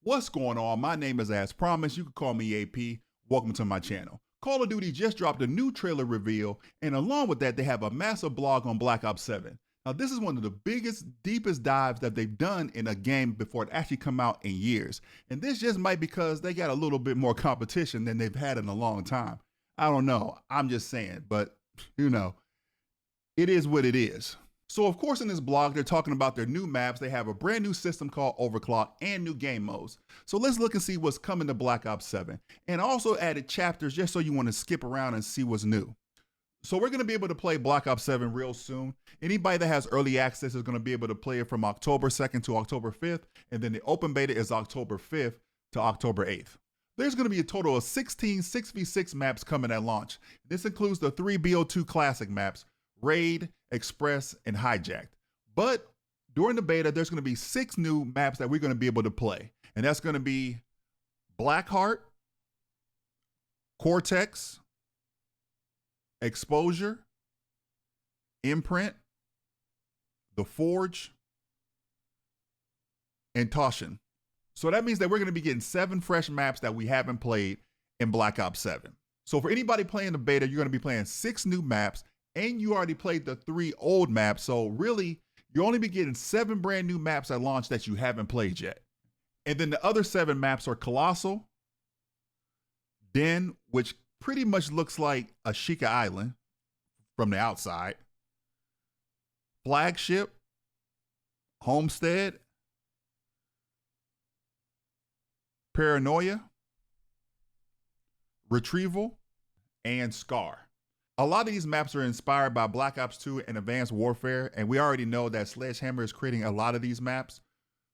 What's going on? My name is As Promised. You can call me AP. Welcome to my channel. Call of Duty just dropped a new trailer reveal, and along with that, they have a massive blog on Black Ops 7. Now, this is one of the biggest, deepest dives that they've done in a game before it actually come out in years. And this just might be because they got a little bit more competition than they've had in a long time. I don't know. I'm just saying, but you know, it is what it is. So of course in this blog, they're talking about their new maps. They have a brand new system called Overclock and new game modes. So let's look and see what's coming to Black Ops 7. And also added chapters just so you want to skip around and see what's new. So we're going to be able to play Black Ops 7 real soon. Anybody that has early access is going to be able to play it from October 2nd to October 5th. And then the open beta is October 5th to October 8th. There's going to be a total of 16 6v6 maps coming at launch. This includes the 3 BO2 classic maps, Raid, Express, and Hijacked. But during the beta, there's going to be 6 new maps that we're going to be able to play. And that's going to be Blackheart, Cortex, Exposure, Imprint, The Forge, and Toshin. So that means that we're going to be getting 7 fresh maps that we haven't played in Black Ops 7. So for anybody playing the beta, you're going to be playing 6 new maps, and you already played the 3 old maps. So really, you'll only be getting 7 brand new maps at launch that you haven't played yet. And then the other 7 maps are Colossal, Den, which pretty much looks like a Ashika Island from the outside, Flagship, Homestead, Paranoia, Retrieval, and Scar. A lot of these maps are inspired by Black Ops 2 and Advanced Warfare, and we already know that Sledgehammer is creating a lot of these maps.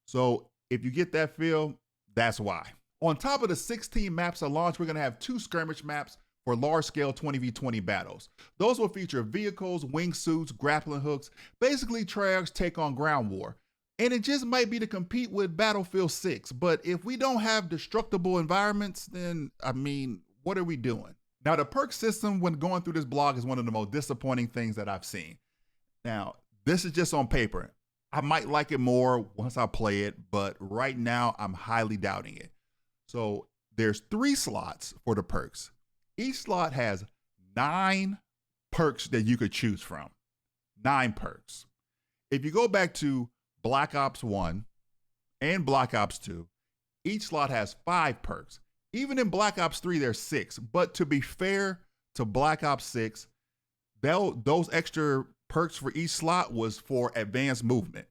So if you get that feel, that's why. On top of the 16 maps at launch, we're going to have 2 skirmish maps for large-scale 20v20 battles. Those will feature vehicles, wingsuits, grappling hooks, basically Treyarch's take on ground war. And it just might be to compete with Battlefield 6. But if we don't have destructible environments, then, I mean, what are we doing? Now, the perk system when going through this blog is one of the most disappointing things that I've seen. Now, this is just on paper. I might like it more once I play it, but right now I'm highly doubting it. So there's 3 slots for the perks. Each slot has 9 perks that you could choose from. 9 perks. If you go back to Black Ops 1 and Black Ops 2, each slot has 5 perks. Even in Black Ops 3, there's 6. But to be fair to Black Ops 6, those extra perks for each slot was for advanced movement,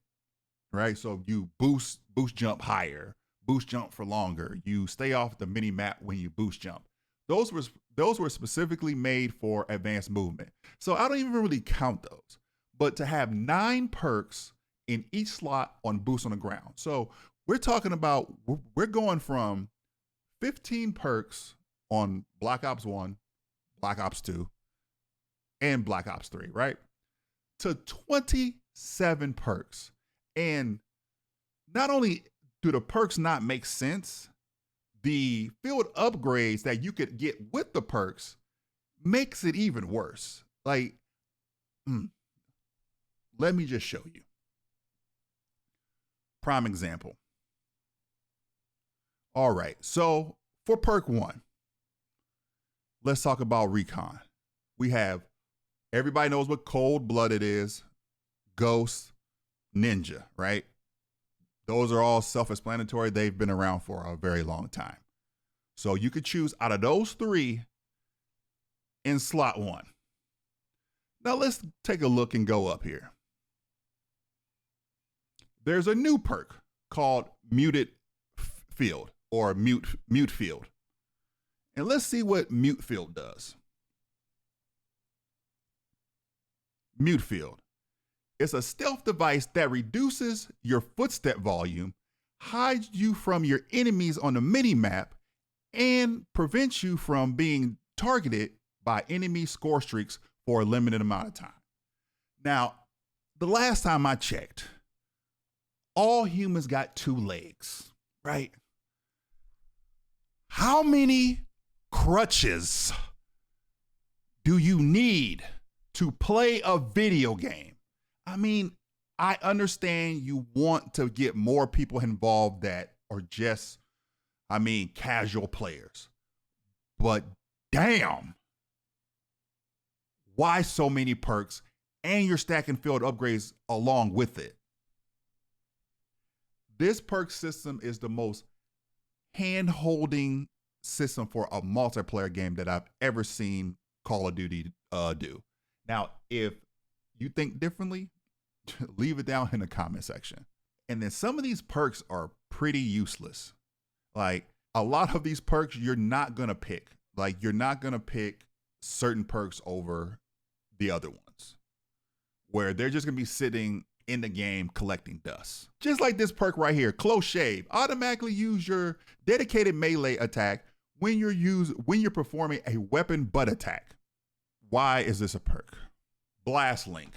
right? So you boost jump higher, boost jump for longer. You stay off the mini map when you boost jump. Those were specifically made for advanced movement. So I don't even really count those. But to have 9 perks in each slot on boost on the ground. So we're talking about, we're going from 15 perks on Black Ops 1, Black Ops 2, and Black Ops 3, right? To 27 perks. And not only do the perks not make sense, the field upgrades that you could get with the perks makes it even worse. Like, let me just show you. Prime example. All right, so for perk 1, let's talk about recon. We have, everybody knows what cold-blooded is, ghost, ninja, right? Those are all self-explanatory. They've been around for a very long time. So you could choose out of those 3 in slot 1. Now let's take a look and go up here. There's a new perk called Muted Field or Mute Field. And let's see what Mute Field does. Mute Field. It's a stealth device that reduces your footstep volume, hides you from your enemies on the mini-map, and prevents you from being targeted by enemy score streaks for a limited amount of time. Now, the last time I checked, all humans got 2 legs, right? How many crutches do you need to play a video game? I mean, I understand you want to get more people involved that are just I mean, casual players. But damn, why so many perks and you're stacking field upgrades along with it? This perk system is the most hand-holding system for a multiplayer game that I've ever seen Call of Duty do. Now, if you think differently, leave it down in the comment section. And then some of these perks are pretty useless. Like a lot of these perks you're not gonna pick. Like you're not gonna pick certain perks over the other ones, where they're just gonna be sitting in the game collecting dust. Just like this perk right here, Close Shave. Automatically use your dedicated melee attack when you're performing a weapon butt attack. Why is this a perk? Blast Link.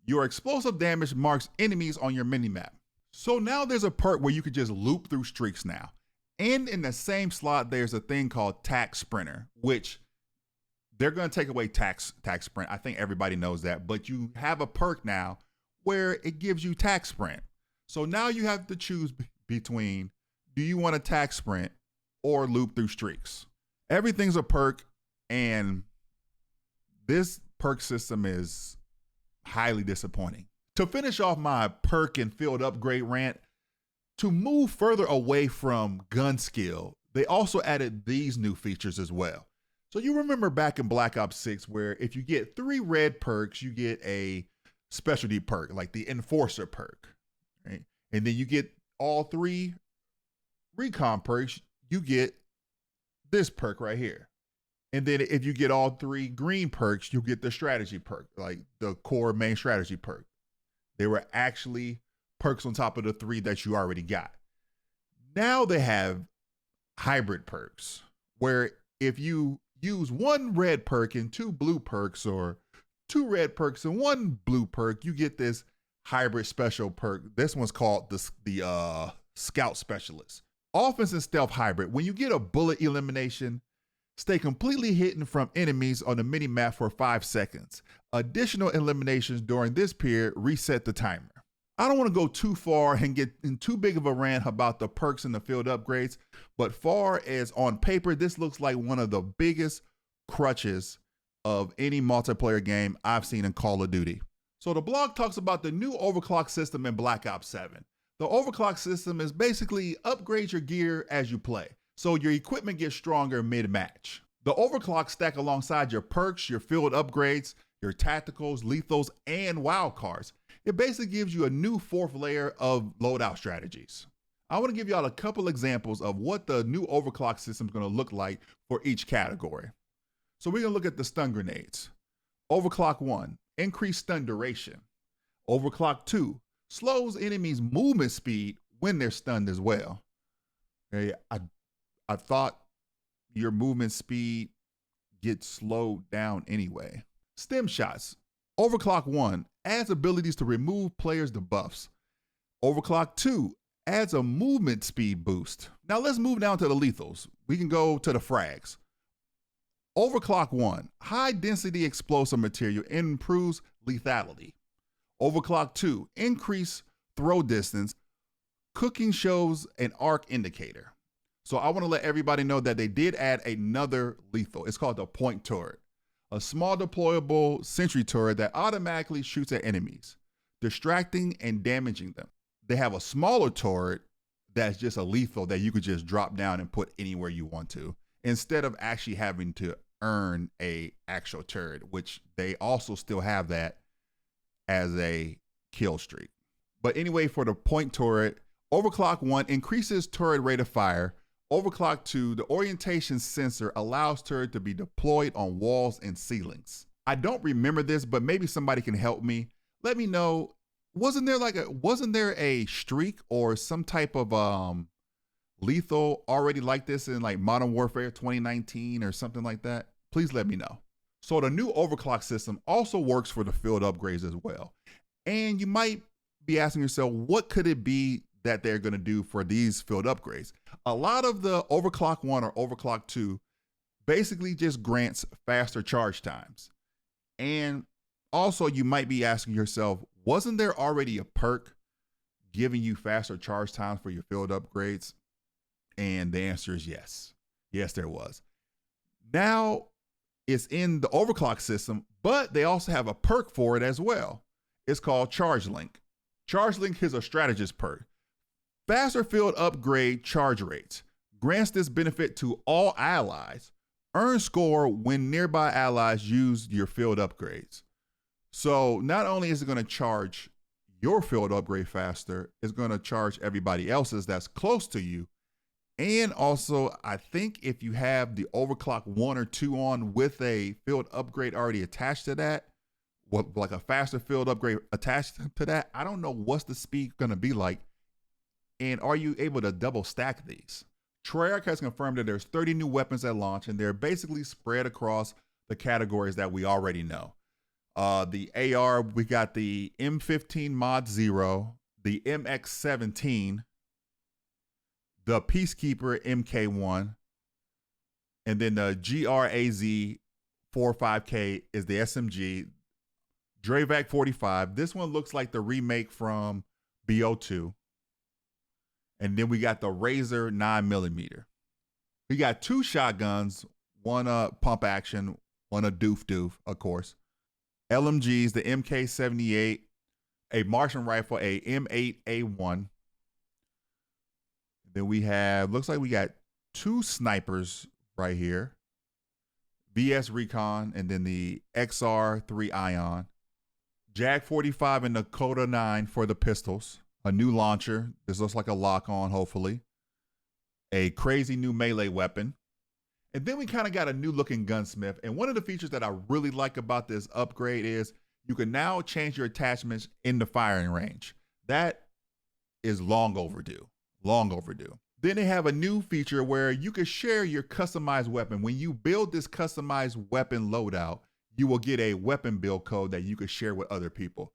Your explosive damage marks enemies on your minimap. So now there's a perk where you could just loop through streaks now. And in the same slot, there's a thing called Tac Sprinter, which they're going to take away Tac Sprint. I think everybody knows that. But you have a perk now where it gives you Tac Sprint. So now you have to choose between, do you want to Tac Sprint or loop through streaks? Everything's a perk, and this perk system is highly disappointing. To finish off my perk and field upgrade rant, to move further away from gun skill, they also added these new features as well. So you remember back in Black Ops 6 where if you get 3 red perks, you get a specialty perk, like the Enforcer perk, right? And then you get all 3 recon perks, you get this perk right here. And then if you get all 3 green perks, you get the strategy perk, like the core main strategy perk. They were actually perks on top of the 3 that you already got. Now they have hybrid perks, where if you use 1 red perk and 2 blue perks, or 2 red perks and 1 blue perk, you get this hybrid special perk. This one's called the Scout Specialist. Offense and stealth hybrid. When you get a bullet elimination, stay completely hidden from enemies on the minimap for 5 seconds. Additional eliminations during this period reset the timer. I don't want to go too far and get in too big of a rant about the perks and the field upgrades, but far as on paper, this looks like one of the biggest crutches of any multiplayer game I've seen in Call of Duty. So the blog talks about the new overclock system in Black Ops 7. The overclock system is basically upgrade your gear as you play, so your equipment gets stronger mid-match. The overclock stack alongside your perks, your field upgrades, your tacticals, lethals, and wildcards. It basically gives you a new 4th layer of loadout strategies. I want to give y'all a couple examples of what the new overclock system is going to look like for each category. So we're going to look at the stun grenades. Overclock 1, increase stun duration. Overclock 2, slows enemies' movement speed when they're stunned as well. Okay, I thought your movement speed gets slowed down anyway. Stem shots. Overclock 1 adds abilities to remove players' debuffs. Overclock 2 adds a movement speed boost. Now let's move down to the lethals. We can go to the frags. Overclock 1, high density explosive material improves lethality. Overclock 2, increase throw distance. Cooking shows an arc indicator. So I want to let everybody know that they did add another lethal. It's called the point turret, a small deployable sentry turret that automatically shoots at enemies, distracting and damaging them. They have a smaller turret that's just a lethal that you could just drop down and put anywhere you want to, instead of actually having to earn a actual turret, which they also still have that as a kill streak. But anyway, for the point turret, Overclock 1 increases turret rate of fire. Overclock 2, the orientation sensor allows turret to be deployed on walls and ceilings. I don't remember this, but maybe somebody can help me. Let me know. Wasn't there a streak or some type of lethal already like this in like Modern Warfare 2019 or something like that? Please let me know. So the new overclock system also works for the field upgrades as well. And you might be asking yourself, what could it be that they're going to do for these field upgrades? A lot of the Overclock 1 or Overclock 2 basically just grants faster charge times. And also you might be asking yourself, wasn't there already a perk giving you faster charge times for your field upgrades And the answer is yes. Yes, there was. Now it's in the overclock system, but they also have a perk for it as well. It's called Charge Link. Charge Link is a strategist perk. Faster field upgrade charge rates. Grants this benefit to all allies. Earn score when nearby allies use your field upgrades. So not only is it going to charge your field upgrade faster, it's going to charge everybody else's that's close to you. And also, I think if you have the overclock 1 or 2 on with a field upgrade already attached to that, like a faster field upgrade attached to that, I don't know what's the speed going to be like. And are you able to double stack these? Treyarch has confirmed that there's 30 new weapons at launch, and they're basically spread across the categories that we already know. The AR, we got the M15 Mod 0, the MX17, the Peacekeeper MK1, and then the GRAZ 45K is the SMG. Dravac 45. This one looks like the remake from BO2. And then we got the Razor 9mm. We got 2 shotguns, one pump action, one a doof, of course. LMGs, the MK78, a Martian rifle, a M8A1. Then we have, looks like we got 2 snipers right here. VS Recon, and then the XR3 Ion. Jag 45 and the Coda 9 for the pistols. A new launcher. This looks like a lock-on, hopefully. A crazy new melee weapon. And then we kind of got a new looking gunsmith. And one of the features that I really like about this upgrade is you can now change your attachments in the firing range. That is long overdue. Long overdue. Then they have a new feature where you can share your customized weapon. When you build this customized weapon loadout, you will get a weapon build code that you can share with other people.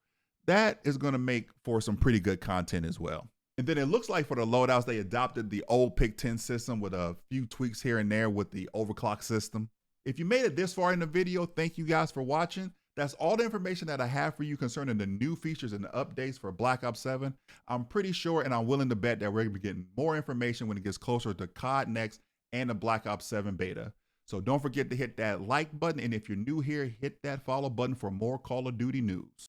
That is going to make for some pretty good content as well. And then it looks like for the loadouts, they adopted the old Pick 10 system with a few tweaks here and there with the overclock system. If you made it this far in the video, thank you guys for watching. That's all the information that I have for you concerning the new features and the updates for Black Ops 7. I'm pretty sure and I'm willing to bet that we're going to be getting more information when it gets closer to COD Next and the Black Ops 7 beta. So don't forget to hit that like button. And if you're new here, hit that follow button for more Call of Duty news.